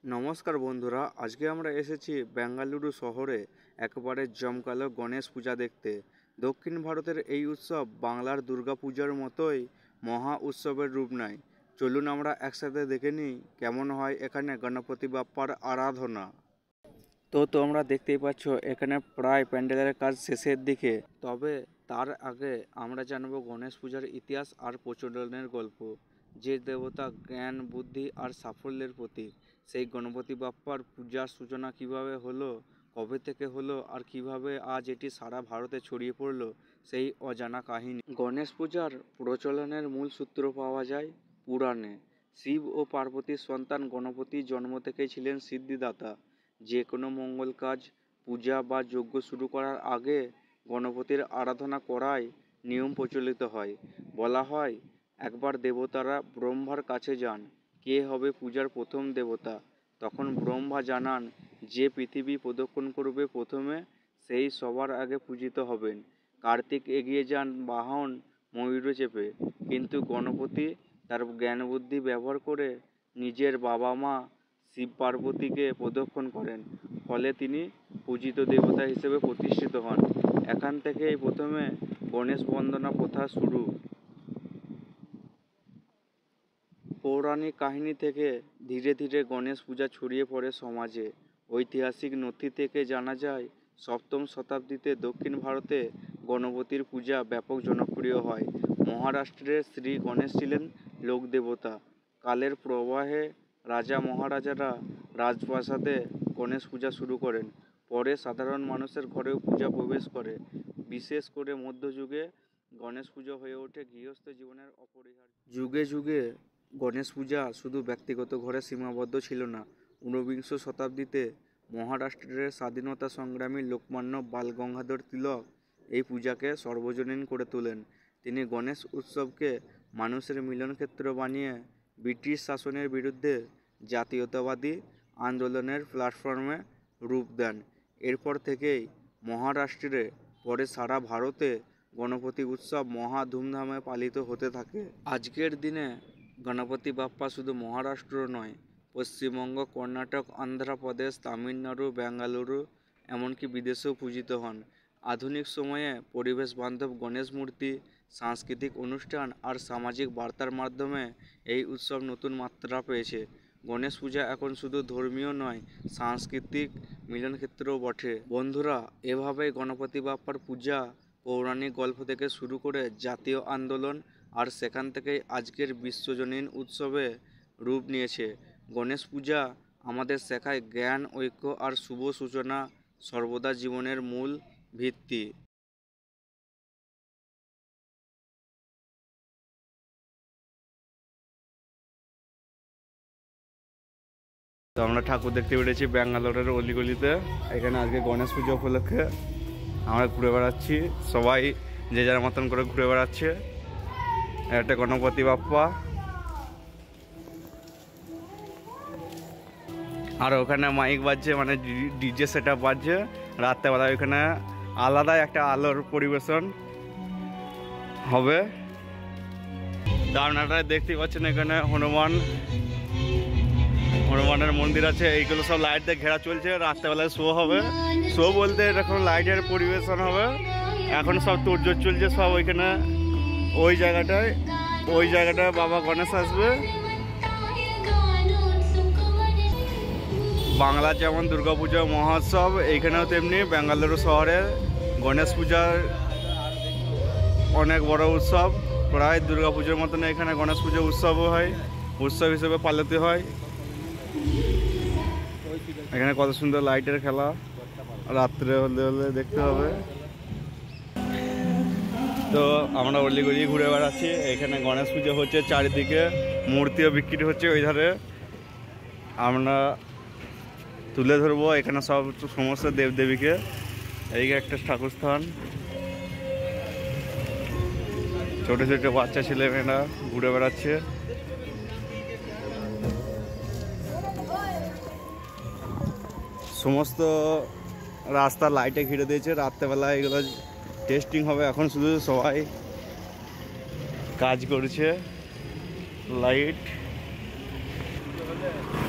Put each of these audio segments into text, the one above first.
নমস্কার বন্ধুরা, আজকে আমরা এসেছি বেঙ্গালুরু শহরে একবারে জমকালো গণেশ পূজা দেখতে। দক্ষিণ ভারতের এই উৎসব বাংলার দুর্গাপূজার মতোই মহা উৎসবের রূপ নেয়। চলুন আমরা একসাথে দেখে নিই কেমন হয় এখানে গণপতি বাপ্পার আরাধনা। তো তোমরা দেখতেই পাচ্ছ এখানে প্রায় প্যান্ডেলের কাজ শেষের দিকে। তবে তার আগে আমরা জানবো গণেশ পূজার ইতিহাস আর প্রচলনের গল্প। যে দেবতা জ্ঞান, বুদ্ধি আর সাফল্যের প্রতীক, সেই গণপতি বাপ্পার পূজার সূচনা কিভাবে হলো, কবে থেকে হলো আর কিভাবে আজ এটি সারা ভারতে ছড়িয়ে পড়লো, সেই অজানা কাহিনী। গণেশ পূজার প্রচলনের মূল সূত্র পাওয়া যায় পুরাণে। শিব ও পার্বতীর সন্তান গণপতি জন্ম থেকেই ছিলেন সিদ্ধিদাতা। যে কোনো মঙ্গল কাজ, পূজা বা যজ্ঞ শুরু করার আগে গণপতির আরাধনা করাই নিয়ম প্রচলিত হয়। বলা হয় একবার দেবতারা ব্রহ্মার কাছে যান, কে হবে পূজার প্রথম দেবতা। তখন ব্রহ্মা জানান যে পৃথিবী প্রদক্ষিণ করবে প্রথমে, সেই সবার আগে পূজিত হবেন। কার্তিক এগিয়ে যান বাহন ময়ূরে চেপে, কিন্তু গণপতি তার জ্ঞান বুদ্ধি ব্যবহার করে নিজের বাবা মা শিব পার্বতীকে প্রদক্ষিণ করেন। ফলে তিনি পূজিত দেবতা হিসেবে প্রতিষ্ঠিত হন। এখান থেকেই প্রথমে গণেশ বন্দনা প্রথা শুরু। পৌরাণিক কাহিনী থেকে ধীরে ধীরে গণেশ পূজা ছড়িয়ে পড়ে সমাজে। ঐতিহাসিক নথি থেকে জানা যায় সপ্তম শতাব্দীতে দক্ষিণ ভারতে গণপতির পূজা ব্যাপক জনপ্রিয় হয়। মহারাষ্ট্রের শ্রী গণেশ ছিলেন লোকদেবতা। কালের প্রবাহে রাজা মহারাজারা রাজপ্রাসাদে গণেশ পূজা শুরু করেন। পরে সাধারণ মানুষের ঘরেও পূজা প্রবেশ করে। বিশেষ করে মধ্যযুগে গণেশ পুজো হয়ে ওঠে গৃহস্থ জীবনের অপরিহার্য। যুগে যুগে গণেশ পূজা শুধু ব্যক্তিগত ঘরে সীমাবদ্ধ ছিল না। ঊনবিংশ শতাব্দীতে মহারাষ্ট্রের স্বাধীনতা সংগ্রামী লোকমান্য বাল গঙ্গাধর তিলক এই পূজাকে সর্বজনীন করে তোলেন। তিনি গণেশ উৎসবকে মানুষের মিলনক্ষেত্র বানিয়ে ব্রিটিশ শাসনের বিরুদ্ধে জাতীয়তাবাদী আন্দোলনের প্ল্যাটফর্মে রূপ দেন। এরপর থেকেই মহারাষ্ট্রে, পরে সারা ভারতে গণপতি উৎসব মহা ধুমধামে পালিত হতে থাকে। আজকের দিনে গণপতি বাপ্পা শুধু মহারাষ্ট্র নয়, পশ্চিমবঙ্গ, কর্ণাটক, অন্ধ্রপ্রদেশ, তামিলনাড়ু, বেঙ্গালুরু, এমনকি বিদেশেও পূজিত হন। আধুনিক সময়ে পরিবেশ বান্ধব গণেশ মূর্তি, সাংস্কৃতিক অনুষ্ঠান আর সামাজিক বার্তার মাধ্যমে এই উৎসব নতুন মাত্রা পেয়েছে। গণেশ পূজা এখন শুধু ধর্মীয় নয়, সাংস্কৃতিক মিলনক্ষেত্রও বটে। বন্ধুরা, এভাবেই গণপতি বাপ্পার পূজা পৌরাণিক গল্প থেকে শুরু করে জাতীয় আন্দোলন, আর সেখান থেকেই আজকের বিশ্বজনীন উৎসবে রূপ নিয়েছে। গণেশ পূজা আমাদের শেখায় জ্ঞান, ঐক্য আর শুভ সূচনা সর্বদা জীবনের মূল ভিত্তি। তো আমরা ঠাকুর দেখতে পেরেছি ব্যাঙ্গালোরের অলিগলিতে। এখানে আজকে গণেশ পুজো উপলক্ষে আমরা ঘুরে বেড়াচ্ছি, সবাই যে যার মতন করে ঘুরে বেড়াচ্ছে। একটা গণপতি বাপ্পা, আর ওখানে মাইক বাজছে, মানে ডিজে সেট আপ বাজছে রাত্রেবেলা। ওইখানে আলাদা একটা আলোর পরিবেশন হবে। তো আপনারা দেখতে পাচ্ছেন এখানে হনুমানের মন্দির আছে। এইগুলো সব লাইট দিয়ে ঘেরা চলছে। রাত্রেবেলায় শো হবে। শো বলতে এরকম লাইটের পরিবেশন হবে। এখন সব তোড়জোড় চলছে সব ওইখানে। ওই জায়গাটায় বাবা গণেশ আসবে। বাংলা যেমন দুর্গাপূজা মহোৎসব, এইখানেও তেমনি বেঙ্গালুরু শহরের গণেশ পূজার অনেক বড় উৎসব। প্রায় দুর্গাপুজোর মতন এখানে গণেশ পুজো উৎসবও হয়, উৎসব হিসেবে পালিত হয়। এখানে কত সুন্দর লাইটের খেলা, রাত্রে হলে দেখতে হবে। তো আমরা অলিগলি ঘুরে বেড়াচ্ছি। এখানে গণেশ পুজো হচ্ছে, চারিদিকে মূর্তিও বিক্রি হচ্ছে। ওই ধারে আমরা তুলে ধরবো এখানে সমস্ত দেবদেবীকে। এই একটা ঠাকুর স্থান। ছোট ছোট বাচ্চা ছেলেমেয়েরা ঘুরে বেড়াচ্ছে। সমস্ত রাস্তা লাইটে ঘিরে দিয়েছে। রাত্রেবেলা এগুলো টেস্টিং হবে। এখন শুধু সবাই কাজ করছে লাইট।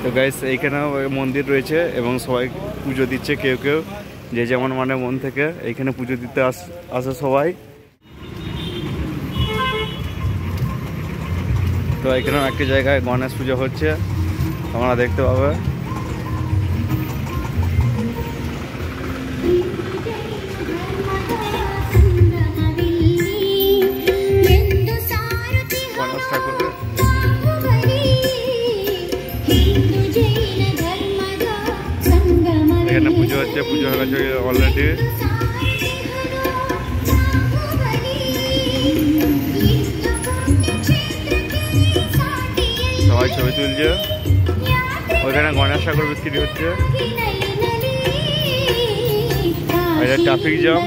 তো গাইস এইখানেও মন্দির রয়েছে এবং সবাই পুজো দিচ্ছে, কেউ কেউ যে যেমন মানে মন থেকে এইখানে পুজো দিতে আসে সবাই। তো এখানেও একটি জায়গায় গণেশ পুজো হচ্ছে, তোমরা দেখতে পাবে। গণেশ ঠাকুর এখানে পুজো হচ্ছে, পুজো হয়ে গেছে অলরেডি। সবাই ছবি তুলছে, ওইখানে গণেশ ঠাকুর বিক্রি হচ্ছে, এটা ট্রাফিক জ্যাম।